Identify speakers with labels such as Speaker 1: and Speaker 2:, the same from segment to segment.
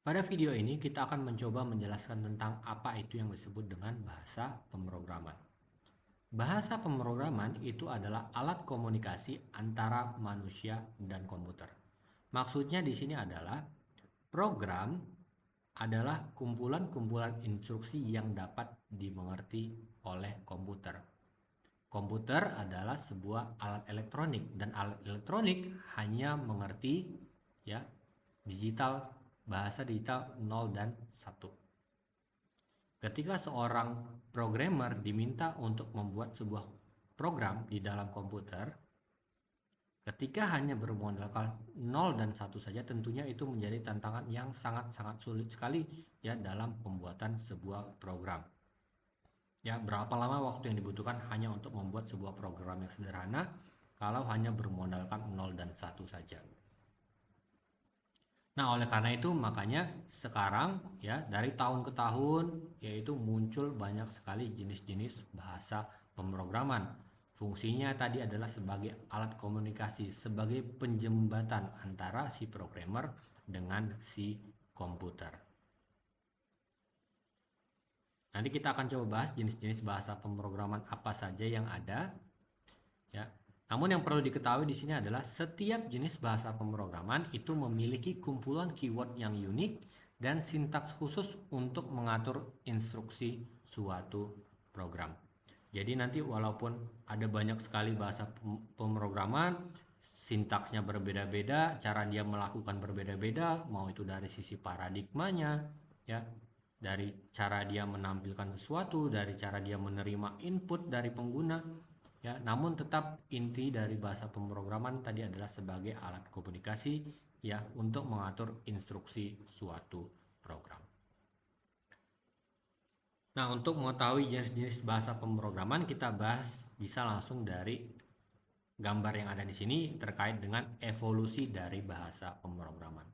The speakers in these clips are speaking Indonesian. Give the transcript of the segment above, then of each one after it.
Speaker 1: Pada video ini kita akan mencoba menjelaskan tentang apa itu yang disebut dengan bahasa pemrograman. Bahasa pemrograman itu adalah alat komunikasi antara manusia dan komputer. Maksudnya di sini adalah program adalah kumpulan-kumpulan instruksi yang dapat dimengerti oleh komputer. Komputer adalah sebuah alat elektronik dan alat elektronik hanya mengerti ya digital bahasa digital 0 dan 1. Ketika seorang programmer diminta untuk membuat sebuah program di dalam komputer, ketika hanya bermodalkan 0 dan 1 saja, tentunya itu menjadi tantangan yang sangat-sangat sulit sekali ya dalam pembuatan sebuah program. Ya, berapa lama waktu yang dibutuhkan hanya untuk membuat sebuah program yang sederhana kalau hanya bermodalkan 0 dan 1 saja. Nah, oleh karena itu makanya sekarang ya dari tahun ke tahun yaitu muncul banyak sekali jenis-jenis bahasa pemrograman. Fungsinya tadi adalah sebagai alat komunikasi, sebagai penjembatan antara si programmer dengan si komputer. Nanti kita akan coba bahas jenis-jenis bahasa pemrograman apa saja yang ada ya. Namun yang perlu diketahui di sini adalah setiap jenis bahasa pemrograman itu memiliki kumpulan keyword yang unik dan sintaks khusus untuk mengatur instruksi suatu program. Jadi nanti walaupun ada banyak sekali bahasa pemrograman, sintaksnya berbeda-beda, cara dia melakukan berbeda-beda, mau itu dari sisi paradigmanya, ya, dari cara dia menampilkan sesuatu, dari cara dia menerima input dari pengguna, ya, namun tetap inti dari bahasa pemrograman tadi adalah sebagai alat komunikasi ya untuk mengatur instruksi suatu program. Nah, untuk mengetahui jenis-jenis bahasa pemrograman kita bahas bisa langsung dari gambar yang ada di sini terkait dengan evolusi dari bahasa pemrograman.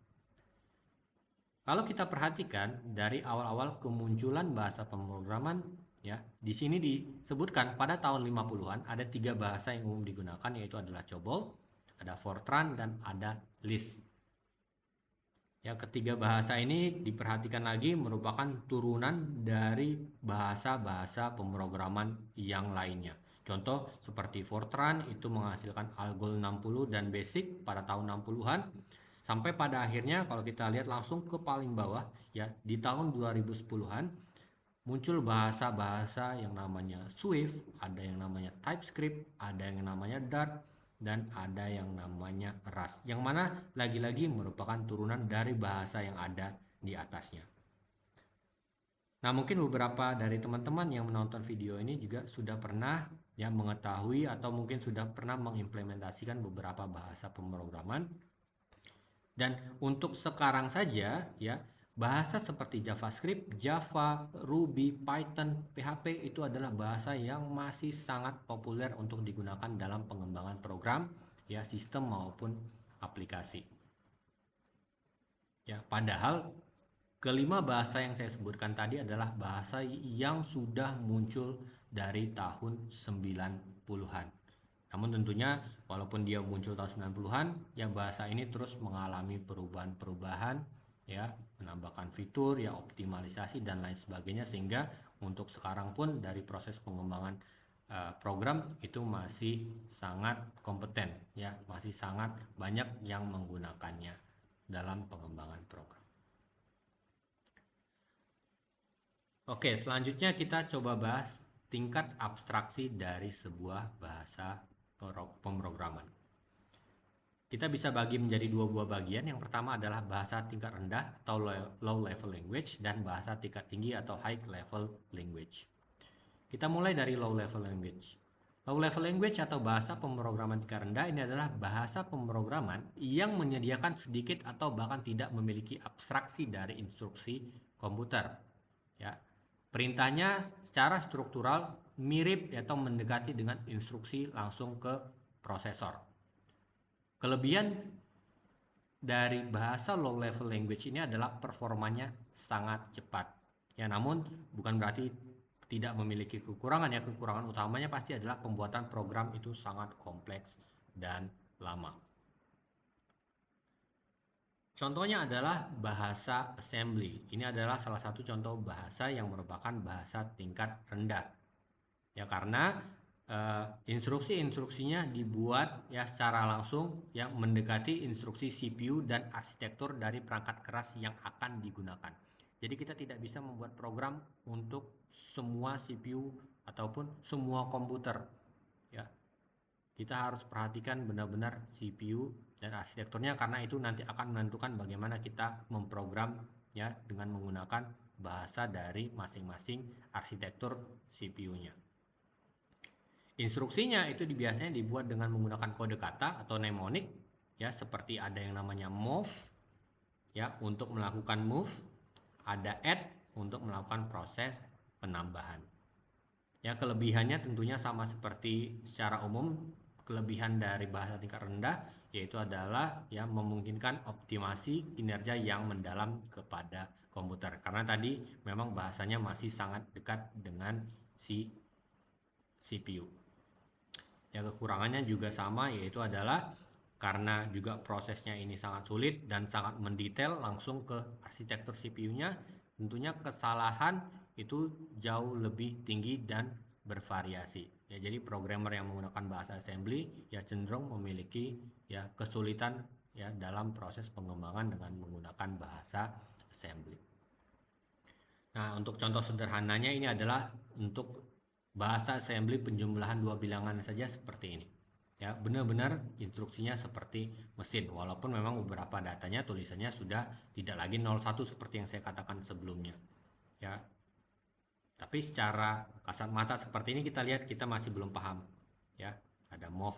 Speaker 1: Kalau kita perhatikan dari awal-awal kemunculan bahasa pemrograman ya, di sini disebutkan pada tahun 50-an ada 3 bahasa yang umum digunakan yaitu adalah COBOL, ada Fortran dan ada Lisp. Ya, ketiga bahasa ini diperhatikan lagi merupakan turunan dari bahasa-bahasa pemrograman yang lainnya. Contoh seperti Fortran itu menghasilkan Algol 60 dan Basic pada tahun 60-an. Sampai pada akhirnya kalau kita lihat langsung ke paling bawah ya di tahun 2010-an muncul bahasa-bahasa yang namanya Swift, ada yang namanya TypeScript, ada yang namanya Dart, dan ada yang namanya Rust. Yang mana lagi-lagi merupakan turunan dari bahasa yang ada di atasnya. Nah, mungkin beberapa dari teman-teman yang menonton video ini juga sudah pernah ya mengetahui atau mungkin sudah pernah mengimplementasikan beberapa bahasa pemrograman. Dan untuk sekarang saja ya, bahasa seperti JavaScript, Java, Ruby, Python, PHP itu adalah bahasa yang masih sangat populer untuk digunakan dalam pengembangan program ya, sistem maupun aplikasi. Ya, padahal kelima bahasa yang saya sebutkan tadi adalah bahasa yang sudah muncul dari tahun 90-an. Namun tentunya walaupun dia muncul tahun 90-an, ya bahasa ini terus mengalami perubahan-perubahan, ya, menambahkan fitur, ya optimalisasi dan lain sebagainya sehingga untuk sekarang pun dari proses pengembangan program itu masih sangat kompeten, ya, masih sangat banyak yang menggunakannya dalam pengembangan program. Oke, selanjutnya kita coba bahas tingkat abstraksi dari sebuah bahasa pemrograman. Kita bisa bagi menjadi dua buah bagian. Yang pertama adalah bahasa tingkat rendah atau low level language dan bahasa tingkat tinggi atau high level language. Kita mulai dari low level language. Low level language atau bahasa pemrograman tingkat rendah ini adalah bahasa pemrograman yang menyediakan sedikit atau bahkan tidak memiliki abstraksi dari instruksi komputer. Ya, perintahnya secara struktural mirip atau mendekati dengan instruksi langsung ke prosesor. Kelebihan dari bahasa low level language ini adalah performanya sangat cepat. Ya, namun bukan berarti tidak memiliki kekurangan ya. Kekurangan utamanya pasti adalah pembuatan program itu sangat kompleks dan lama. Contohnya adalah bahasa assembly. Ini adalah salah satu contoh bahasa yang merupakan bahasa tingkat rendah. Ya, karena instruksi-instruksinya dibuat ya secara langsung yang mendekati instruksi CPU dan arsitektur dari perangkat keras yang akan digunakan. Jadi kita tidak bisa membuat program untuk semua CPU ataupun semua komputer. Ya, kita harus perhatikan benar-benar CPU dan arsitekturnya, karena itu nanti akan menentukan bagaimana kita memprogram ya dengan menggunakan bahasa dari masing-masing arsitektur CPU-nya. Instruksinya itu biasanya dibuat dengan menggunakan kode kata atau mnemonic ya, seperti ada yang namanya move ya untuk melakukan move, ada add untuk melakukan proses penambahan. Ya, kelebihannya tentunya sama seperti secara umum kelebihan dari bahasa tingkat rendah, yaitu adalah ya memungkinkan optimasi kinerja yang mendalam kepada komputer. Karena tadi memang bahasanya masih sangat dekat dengan si CPU. Ya, kekurangannya juga sama, yaitu adalah karena juga prosesnya ini sangat sulit dan sangat mendetail langsung ke arsitektur CPU-nya, tentunya kesalahan itu jauh lebih tinggi dan bervariasi. Ya, jadi programmer yang menggunakan bahasa assembly ya cenderung memiliki ya kesulitan ya dalam proses pengembangan dengan menggunakan bahasa assembly. Nah, untuk contoh sederhananya ini adalah untuk bahasa assembly penjumlahan dua bilangan saja seperti ini. Ya, benar-benar instruksinya seperti mesin, walaupun memang beberapa datanya tulisannya sudah tidak lagi 01 seperti yang saya katakan sebelumnya. Ya. Tapi secara kasat mata seperti ini kita lihat kita masih belum paham. Ya, ada move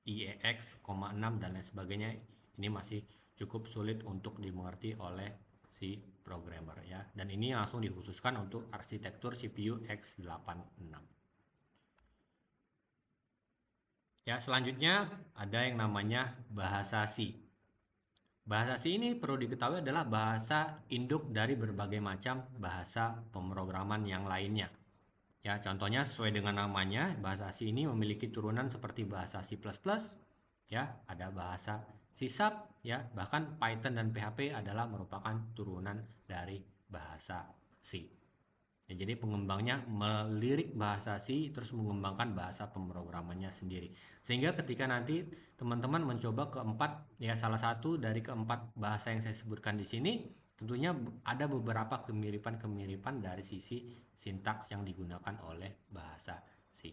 Speaker 1: IEX, 6 dan lain sebagainya. Ini masih cukup sulit untuk dimengerti oleh si programmer ya. Dan ini langsung dikhususkan untuk arsitektur CPU x86. Ya, selanjutnya ada yang namanya bahasa C. Bahasa C ini perlu diketahui adalah bahasa induk dari berbagai macam bahasa pemrograman yang lainnya. Ya, contohnya sesuai dengan namanya, bahasa C ini memiliki turunan seperti bahasa C++, ya, ada bahasa C#, ya, bahkan Python dan PHP adalah merupakan turunan dari bahasa C. Ya, jadi pengembangnya melirik bahasa C terus mengembangkan bahasa pemrogramannya sendiri. Sehingga ketika nanti teman-teman mencoba keempat ya salah satu dari keempat bahasa yang saya sebutkan di sini, tentunya ada beberapa kemiripan-kemiripan dari sisi sintaks yang digunakan oleh bahasa C.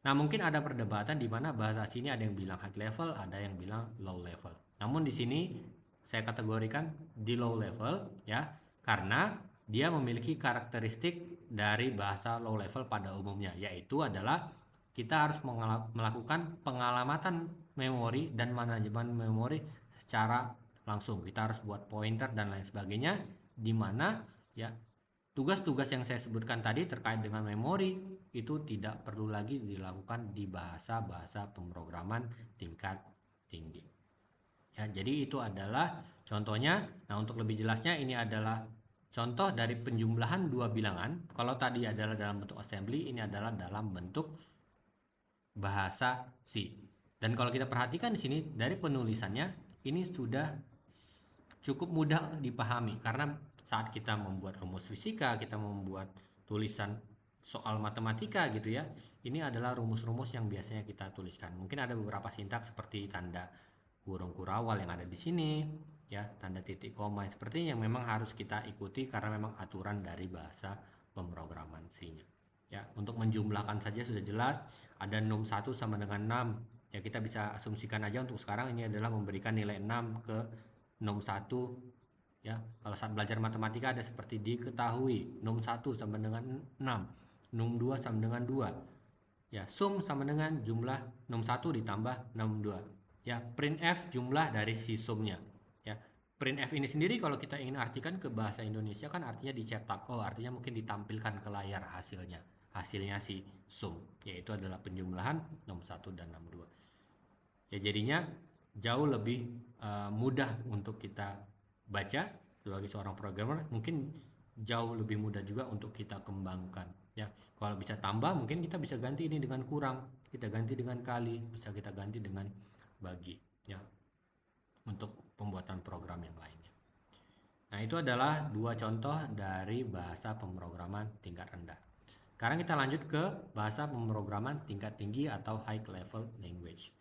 Speaker 1: Nah, mungkin ada perdebatan di mana bahasa C ini ada yang bilang high level, ada yang bilang low level. Namun di sini saya kategorikan di low level ya, karena dia memiliki karakteristik dari bahasa low level pada umumnya, yaitu adalah kita harus melakukan pengalamatan memori dan manajemen memori secara langsung. Kita harus buat pointer dan lain sebagainya, di mana ya tugas-tugas yang saya sebutkan tadi terkait dengan memori itu tidak perlu lagi dilakukan di bahasa-bahasa pemrograman tingkat tinggi. Ya, jadi itu adalah contohnya. Nah, untuk lebih jelasnya ini adalah contoh dari penjumlahan dua bilangan. Kalau tadi adalah dalam bentuk assembly, ini adalah dalam bentuk bahasa C. Dan kalau kita perhatikan di sini dari penulisannya, ini sudah cukup mudah dipahami karena saat kita membuat rumus fisika, kita membuat tulisan soal matematika gitu ya, ini adalah rumus-rumus yang biasanya kita tuliskan. Mungkin ada beberapa sintaks seperti tanda kurung kurawal yang ada di sini, ya, tanda titik koma seperti yang memang harus kita ikuti karena memang aturan dari bahasa pemrograman C-nya. Ya, untuk menjumlahkan saja sudah jelas, ada num 1 sama dengan 6. Ya, kita bisa asumsikan aja untuk sekarang ini adalah memberikan nilai 6 ke num 1. Ya, kalau saat belajar matematika ada seperti diketahui num 1 sama dengan 6, num 2 sama dengan 2. Ya, sum sama dengan jumlah num 1 ditambah num 2. Ya, printf jumlah dari si sumnya. Ya, printf ini sendiri kalau kita ingin artikan ke bahasa Indonesia kan artinya dicetak. Oh, artinya mungkin ditampilkan ke layar hasilnya. Hasilnya si sum, yaitu adalah penjumlahan num 1 dan num 2. Ya, jadinya jauh lebih mudah untuk kita baca sebagai seorang programmer, mungkin jauh lebih mudah juga untuk kita kembangkan ya. Kalau bisa tambah mungkin kita bisa ganti ini dengan kurang, kita ganti dengan kali, bisa kita ganti dengan bagi ya. untuk pembuatan program yang lainnya. Nah, itu adalah dua contoh dari bahasa pemrograman tingkat rendah. Sekarang kita lanjut ke bahasa pemrograman tingkat tinggi atau high level language.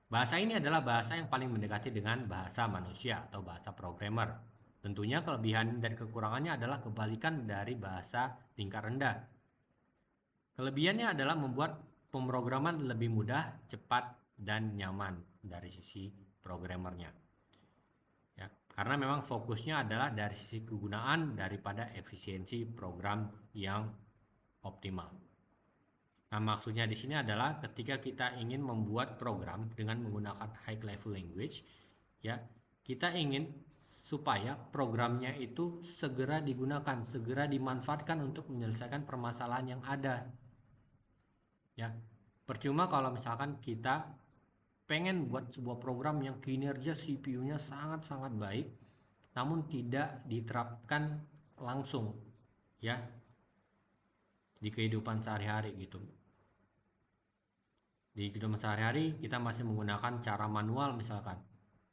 Speaker 1: Bahasa ini adalah bahasa yang paling mendekati dengan bahasa manusia atau bahasa programmer. Tentunya kelebihan dan kekurangannya adalah kebalikan dari bahasa tingkat rendah. Kelebihannya adalah membuat pemrograman lebih mudah, cepat, dan nyaman dari sisi programmernya. Ya, karena memang fokusnya adalah dari sisi kegunaan daripada efisiensi program yang optimal. Nah, maksudnya di sini adalah ketika kita ingin membuat program dengan menggunakan high level language, ya, kita ingin supaya programnya itu segera digunakan, segera dimanfaatkan untuk menyelesaikan permasalahan yang ada. Ya, percuma kalau misalkan kita pengen buat sebuah program yang kinerja CPU-nya sangat-sangat baik, namun tidak diterapkan langsung, ya, di kehidupan sehari-hari gitu. Di kehidupan sehari-hari kita masih menggunakan cara manual misalkan,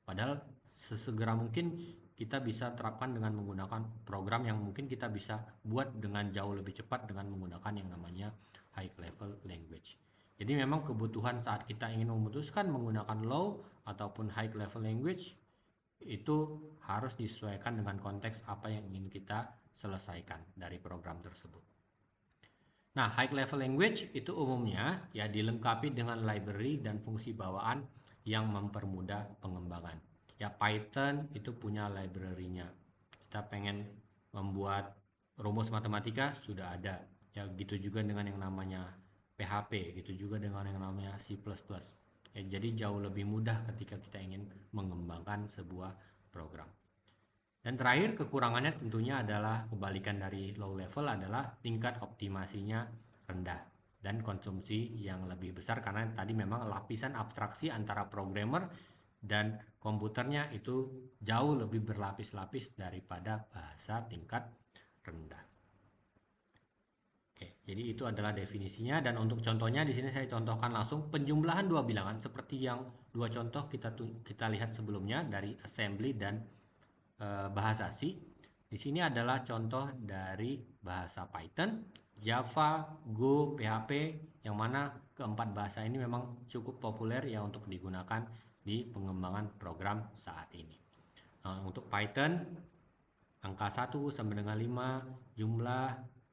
Speaker 1: padahal sesegera mungkin kita bisa terapkan dengan menggunakan program yang mungkin kita bisa buat dengan jauh lebih cepat dengan menggunakan yang namanya high level language. Jadi memang kebutuhan saat kita ingin memutuskan menggunakan low ataupun high level language itu harus disesuaikan dengan konteks apa yang ingin kita selesaikan dari program tersebut. Nah, high level language itu umumnya ya dilengkapi dengan library dan fungsi bawaan yang mempermudah pengembangan. Ya, Python itu punya library-nya. Kita pengen membuat rumus matematika sudah ada. Ya, gitu juga dengan yang namanya PHP, gitu juga dengan yang namanya C++. Ya, jadi jauh lebih mudah ketika kita ingin mengembangkan sebuah program. Dan terakhir, kekurangannya tentunya adalah kebalikan dari low level adalah tingkat optimasinya rendah dan konsumsi yang lebih besar karena tadi memang lapisan abstraksi antara programmer dan komputernya itu jauh lebih berlapis-lapis daripada bahasa tingkat rendah. Oke, jadi itu adalah definisinya dan untuk contohnya di sini saya contohkan langsung penjumlahan dua bilangan seperti yang dua contoh kita lihat sebelumnya dari assembly dan bahasa C. Di sini adalah contoh dari bahasa Python, Java, Go, PHP, yang mana keempat bahasa ini memang cukup populer ya untuk digunakan di pengembangan program saat ini. Nah, untuk Python, angka 1 sama dengan 5, jumlah,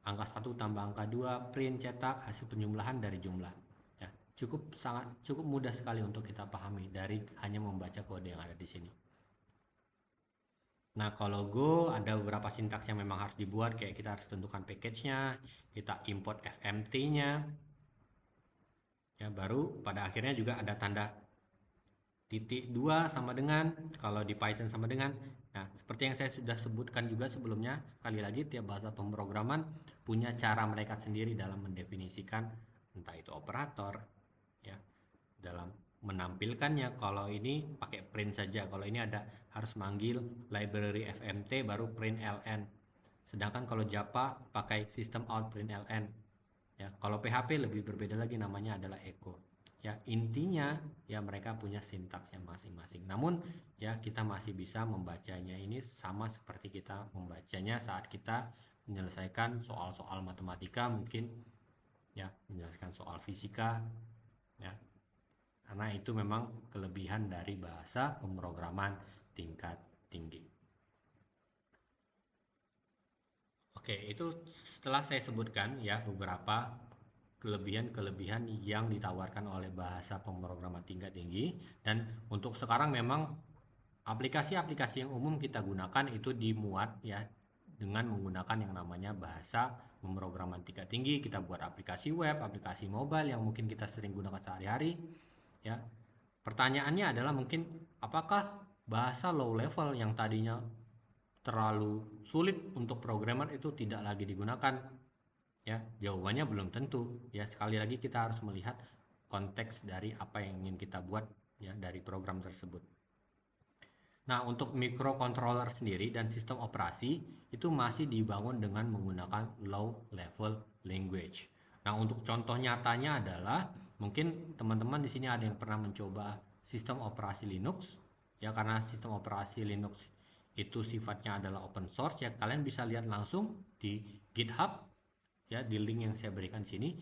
Speaker 1: angka 1 tambah angka 2, print, cetak, hasil penjumlahan dari jumlah. Ya, cukup mudah sekali untuk kita pahami dari hanya membaca kode yang ada di sini. Nah, kalau Go ada beberapa sintaks yang memang harus dibuat, kayak kita harus tentukan package-nya, kita import fmt-nya. Ya, baru pada akhirnya juga ada tanda titik 2 sama dengan, kalau di Python sama dengan. Nah, seperti yang saya sudah sebutkan juga sebelumnya, sekali lagi tiap bahasa pemrograman punya cara mereka sendiri dalam mendefinisikan entah itu operator, ya, dalam menampilkannya. Kalau ini pakai print saja, kalau ini ada harus manggil library fmt baru print ln, sedangkan kalau Java pakai sistem out print ln. Ya, kalau PHP lebih berbeda lagi, namanya adalah echo. Ya, intinya ya mereka punya sintaksnya masing-masing, namun ya kita masih bisa membacanya ini sama seperti kita membacanya saat kita menyelesaikan soal-soal matematika, mungkin ya menyelesaikan soal fisika, ya, karena itu memang kelebihan dari bahasa pemrograman tingkat tinggi. Oke, itu setelah saya sebutkan ya beberapa kelebihan-kelebihan yang ditawarkan oleh bahasa pemrograman tingkat tinggi, dan untuk sekarang memang aplikasi-aplikasi yang umum kita gunakan itu dimuat ya dengan menggunakan yang namanya bahasa pemrograman tingkat tinggi. Kita buat aplikasi web, aplikasi mobile yang mungkin kita sering gunakan sehari-hari. Ya, pertanyaannya adalah mungkin apakah bahasa low level yang tadinya terlalu sulit untuk programmer itu tidak lagi digunakan? Ya, jawabannya belum tentu. Ya, sekali lagi kita harus melihat konteks dari apa yang ingin kita buat ya dari program tersebut. Nah, untuk microcontroller sendiri dan sistem operasi itu masih dibangun dengan menggunakan low level language. Nah, untuk contoh nyatanya adalah mungkin teman-teman di sini ada yang pernah mencoba sistem operasi Linux. ya, karena sistem operasi Linux itu sifatnya adalah open source, ya kalian bisa lihat langsung di GitHub, ya di link yang saya berikan sini.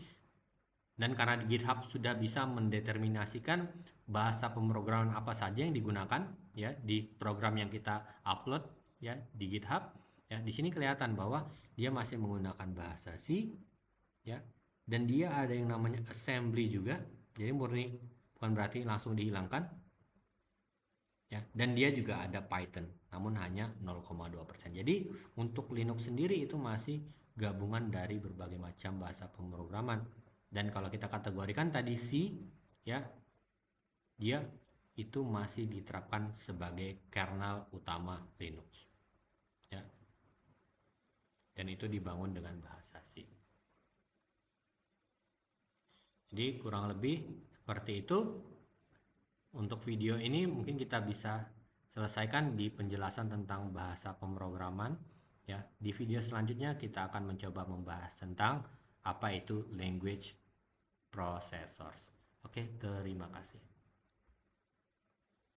Speaker 1: Dan karena di GitHub sudah bisa mendeterminasikan bahasa pemrograman apa saja yang digunakan, ya di program yang kita upload, ya di GitHub, ya di sini kelihatan bahwa dia masih menggunakan bahasa C, ya, dan dia ada yang namanya assembly juga, jadi murni, bukan berarti langsung dihilangkan, ya, dan dia juga ada Python namun hanya 0,2%. Jadi untuk Linux sendiri itu masih gabungan dari berbagai macam bahasa pemrograman. Dan kalau kita kategorikan tadi C, ya, dia itu masih diterapkan sebagai kernel utama Linux, ya, dan itu dibangun dengan bahasa C. Jadi kurang lebih seperti itu. Untuk video ini mungkin kita bisa selesaikan di penjelasan tentang bahasa pemrograman, ya. Di video selanjutnya kita akan mencoba membahas tentang apa itu language processors. Oke, terima kasih.